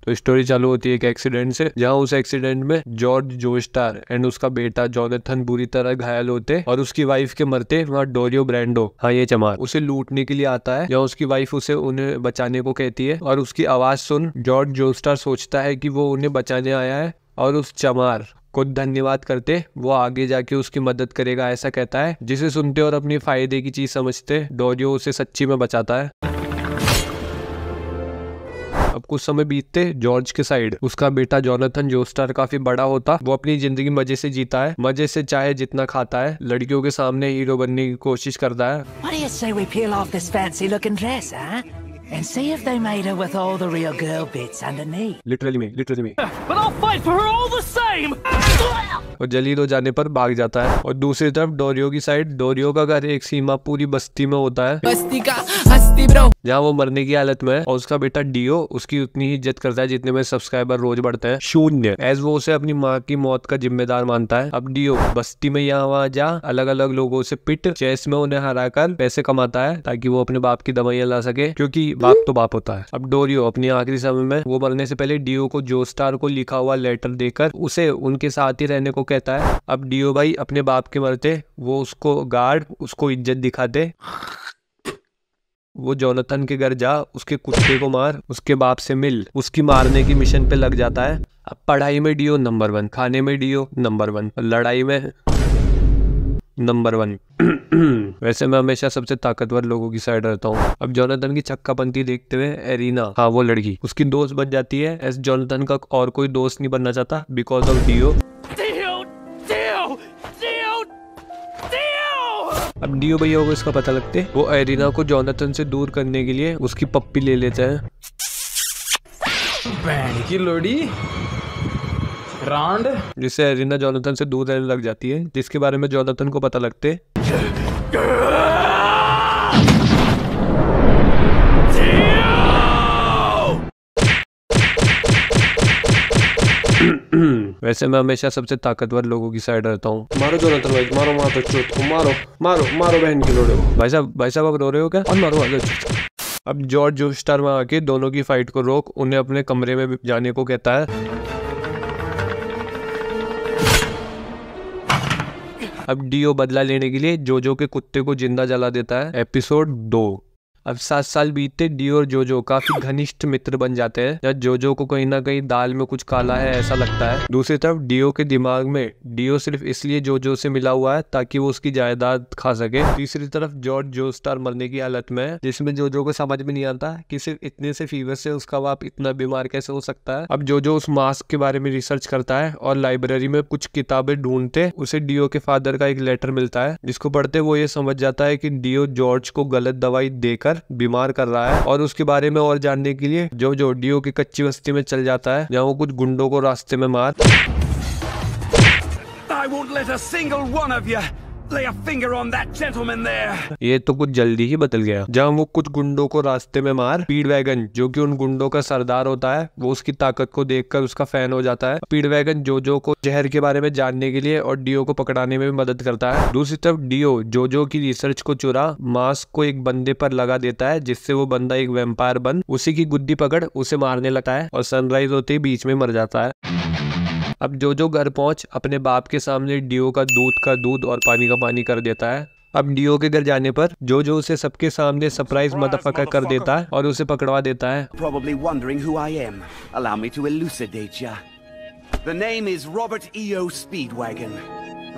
तो स्टोरी चालू होती है एक एक्सीडेंट से, जहाँ उस एक्सीडेंट में जॉर्ज जोस्टार एंड उसका बेटा जोनाथन बुरी तरह घायल होते और उसकी वाइफ के मरते वहाँ डोरियो ब्रांडो, हाँ ये चमार, उसे लूटने के लिए आता है। जहाँ उसकी वाइफ उसे उन्हें बचाने को कहती है और उसकी आवाज सुन जॉर्ज जोस्टार सोचता है कि वो उन्हें बचाने आया है और उस चमार को धन्यवाद करते वो आगे जाके उसकी मदद करेगा ऐसा कहता है, जिसे सुनते और अपनी फायदे की चीज समझते डोरियो उसे सच्ची में बचाता है। अब कुछ समय बीतते जॉर्ज के साइड उसका बेटा जोनाथन जोस्टार काफी बड़ा होता। वो अपनी जिंदगी मजे से जीता है, मजे से चाहे जितना खाता है, लड़कियों के सामने हीरो बनने की कोशिश करता है। What do you say we peel off this fancy looking dress, huh? And see if they made her with all the real girl bits underneath. Literally में But I'll fight for her all the same! और जलील हो जाने पर भाग जाता है। और दूसरी तरफ डोरियो की साइड, डोरियो का घर एक सीमा पूरी बस्ती में होता है, बस्ती का हस्ती ब्रो, जहाँ वो मरने की हालत में है और उसका बेटा डियो उसकी उतनी ही इज्जत करता है जितने में सब्सक्राइबर रोज बढ़ते हैं, 0, एज वो उसे अपनी माँ की मौत का जिम्मेदार मानता है। अब डियो बस्ती में यहाँ वहाँ जा अलग अलग लोगों से पिट चेस में उन्हें हराकर पैसे कमाता है ताकि वो अपने बाप की दवाइयाँ ला सके, क्योंकि बाप तो बाप होता है। अब डोरियो अपनी आखिरी समय में वो मरने से पहले डियो को जोस्टार को लिखा हुआ लेटर देकर उसे उनके साथ ही रहने को कहता है। अब डियो भाई अपने बाप के मरते वो उसको गार्ड उसको इज्जत दिखाते, वो जोनाथन के घर जा उसके कुत्ते को मार, उसके बाप से मिल, उसकी मारने की मिशन पे लग जाता है। अब पढ़ाई में डियो नंबर 1, खाने में डियो नंबर 1, लड़ाई में नंबर 1। वैसे मैं हमेशा सबसे ताकतवर लोगों की साइड रहता हूँ। अब जोनाथन की छक्कापंती देखते हुए एरिना, हाँ वो लड़की, उसकी दोस्त बन जाती है एस जोनाथन का और कोई दोस्त नहीं बनना चाहता बिकॉज ऑफ डियो। अब डियो भैया को इसका पता लगते वो एरिना को जोनाथन से दूर करने के लिए उसकी पप्पी ले लेते हैं। बहन की लोड़ी रांड, जिससे एरिना जोनाथन से दूर रहने लग जाती है, जिसके बारे में जोनाथन को पता लगते वैसे मैं हमेशा सबसे ताकतवर लोगों की साइड रहता हूँ। मारो जोनाथन भाई, मारो मारो चोट को, मारो मारो मारो बहन की लोड़े को। भाई साहब आप रो रहे हो क्या? और मारो मारो। अब जॉर्ज जोस्टार वहां आके दोनों की फाइट को रोक उन्हें अपने कमरे में जाने को कहता है। अब डियो बदला लेने के लिए जोजो के कुत्ते को जिंदा जला देता है। एपिसोड 2। अब 7 साल बीतते डियो और जोजो काफी घनिष्ठ मित्र बन जाते हैं, जब जोजो को कहीं ना कहीं दाल में कुछ काला है ऐसा लगता है। दूसरी तरफ डियो के दिमाग में डियो सिर्फ इसलिए जोजो से मिला हुआ है ताकि वो उसकी जायदाद खा सके। तीसरी तरफ जॉर्ज जोस्टार मरने की हालत में है, जिसमें जोजो को समझ में नहीं आता कि सिर्फ इतने से फीवर से उसका बाप इतना बीमार कैसे हो सकता है। अब जोजो उस मास्क के बारे में रिसर्च करता है और लाइब्रेरी में कुछ किताबें ढूंढते उसे डियो के फादर का एक लेटर मिलता है, जिसको पढ़ते वो ये समझ जाता है कि डियो जॉर्ज को गलत दवाई देकर बीमार कर रहा है। और उसके बारे में और जानने के लिए जो डियो की कच्ची बस्ती में चल जाता है, जहाँ वो कुछ गुंडों को रास्ते में मार I won't let a single one of you lay a finger on that gentleman there. ये तो कुछ जल्दी ही बदल गया, जहाँ वो कुछ गुंडों को रास्ते में मार स्पीडवैगन जो कि उन गुंडों का सरदार होता है, वो उसकी ताकत को देखकर उसका फैन हो जाता है। स्पीडवैगन जोजो को जहर के बारे में जानने के लिए और डियो को पकड़ाने में भी मदद करता है। दूसरी तरफ डियो जोजो की रिसर्च को चुरा मास्क को एक बंदे पर लगा देता है, जिससे वो बंदा एक वैम्पायर बन उसी की गुद्दी पकड़ उसे मारने लगता है और सनराइज होते ही बीच में मर जाता है। अब जोजो घर पहुंच अपने बाप के सामने डियो का दूध और पानी का पानी कर देता है। अब डियो के घर जाने पर जोजो उसे सबके सामने सरप्राइज मदरफकर कर देता है और उसे पकड़वा देता है। Probably wondering who I am. Allow me to elucidate ya. The name is Robert E.O. Speedwagon.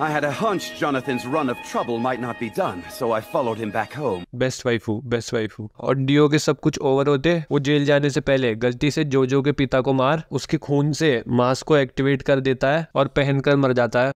I had a hunch Jonathan's run of trouble might not be done, so I followed him back home. Best waifu. और deo के सब कुछ over होते वो jail जाने से पहले गलती से जोजो के पिता को मार उसके खून से मास्क को एक्टिवेट कर देता है और पहनकर मर जाता है।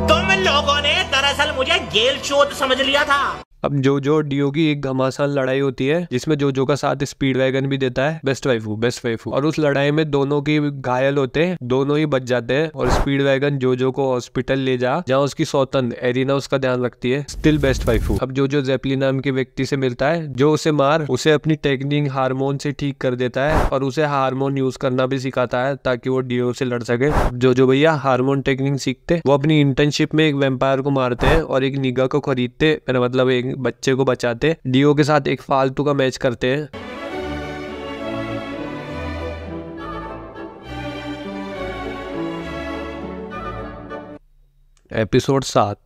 तुम लोगों ने दरअसल मुझे जेल चोद समझ लिया था। अब जोजो और डियो की एक घमासान लड़ाई होती है जिसमें जोजो का साथ स्पीड वैगन भी देता है, बेस्ट वाइफू। और उस लड़ाई में दोनों की घायल होते हैं, दोनों ही बच जाते हैं और स्पीड वैगन जोजो को हॉस्पिटल ले जा जहाँ उसकी सौतन एरिना उसका ध्यान रखती है, स्टिल बेस्ट वाइफू। अब जोजो जेपली नाम के व्यक्ति से मिलता है जो उसे अपनी टेक्निक हार्मोन से ठीक कर देता है और उसे हार्मोन यूज करना भी सिखाता है ताकि वो डियो से लड़ सके। जोजो भैया हार्मोन टेक्निक सीखते वो अपनी इंटर्नशिप में एक वेम्पायर को मारते हैं और एक निगा को खरीदते, मेरा मतलब एक बच्चे को बचाते, डियो के साथ एक फालतू का मैच करते हैं। एपिसोड 7।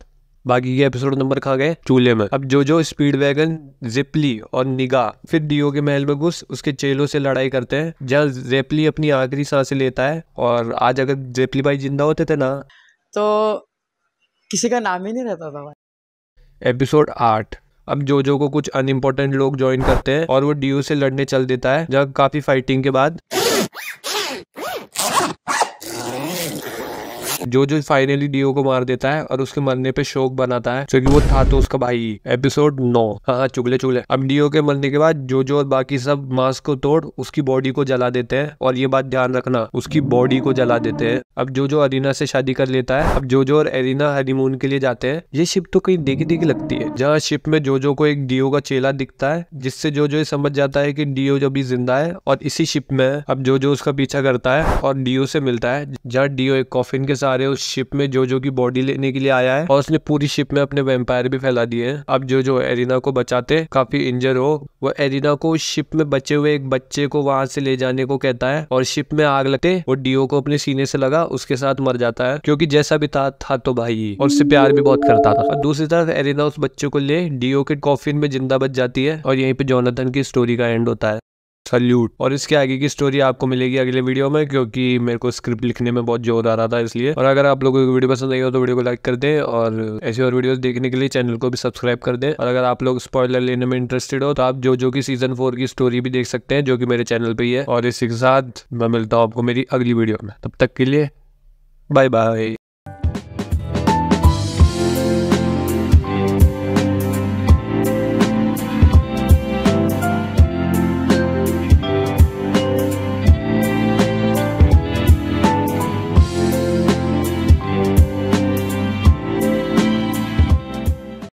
बाकी के एपिसोड नंबर खा गए चूल्हे में। अब जोजो, स्पीड वैगन, जिपली और निगा फिर डियो के महल में घुस उसके चेलों से लड़ाई करते हैं जहाँ जेपली अपनी आखिरी सांसें लेता है। और आज अगर जेपली भाई जिंदा होते थे ना तो किसी का नाम ही नहीं रहता था भाई। एपिसोड 8। अब जोजो को कुछ अनइम्पोर्टेंट लोग ज्वाइन करते हैं और वो डियो से लड़ने चल देता है जहाँ काफी फाइटिंग के बाद जोजो फाइनली डियो को मार देता है और उसके मरने पे शोक बनाता है क्योंकि वो था तो उसका भाई। एपिसोड 9। हाँ चुगले। अब डियो के मरने के बाद जोजो और बाकी सब मास्क को तोड़ उसकी बॉडी को जला देते हैं और ये बात ध्यान रखना, उसकी बॉडी को जला देते हैं। अब जोजो अरीना से शादी कर लेता है। अब जोजो और एरिना हनीमून के लिए जाते हैं। ये शिप तो कहीं देखी लगती है जहाँ शिप में जोजो को एक डियो का चेला दिखता है जिससे जोजो ये समझ जाता है कि डियो जब भी जिंदा है। और इसी शिप में अब जोजो उसका पीछा करता है और डियो से मिलता है जहाँ डियो एक कॉफिन के सहारे उस शिप में जोजो की बॉडी लेने के लिए आया है और उसने पूरी शिप में अपने वैम्पायर भी फैला दिए हैं। अब जोजो एरिना को बचाते काफी इंजर हो वो एरिना को शिप में बचे हुए एक बच्चे को वहां से ले जाने को कहता है और शिप में आग लगते वो डियो को अपने सीने से लगा उसके साथ मर जाता है क्योंकि जैसा भी था तो भाई और उससे प्यार भी बहुत करता था। और दूसरी तरफ एरिना उस बच्चे को ले डियो के कॉफिन में जिंदा बच जाती है और यहीं पे जोनाथन की स्टोरी का एंड होता है। सल्यूट। और इसके आगे की स्टोरी आपको मिलेगी अगले वीडियो में क्योंकि मेरे को स्क्रिप्ट लिखने में बहुत जोर आ रहा था इसलिए। और अगर आप लोगों को वीडियो पसंद आई हो तो वीडियो को लाइक कर दें और ऐसी और वीडियोस देखने के लिए चैनल को भी सब्सक्राइब कर दें। और अगर आप लोग स्पॉइलर लेने में इंटरेस्टेड हो तो आप जोजो की सीजन 4 की स्टोरी भी देख सकते हैं जो कि मेरे चैनल पे ही है। और इसी के साथ मैं मिलता हूँ आपको मेरी अगली वीडियो में, तब तक के लिए बाय बाय।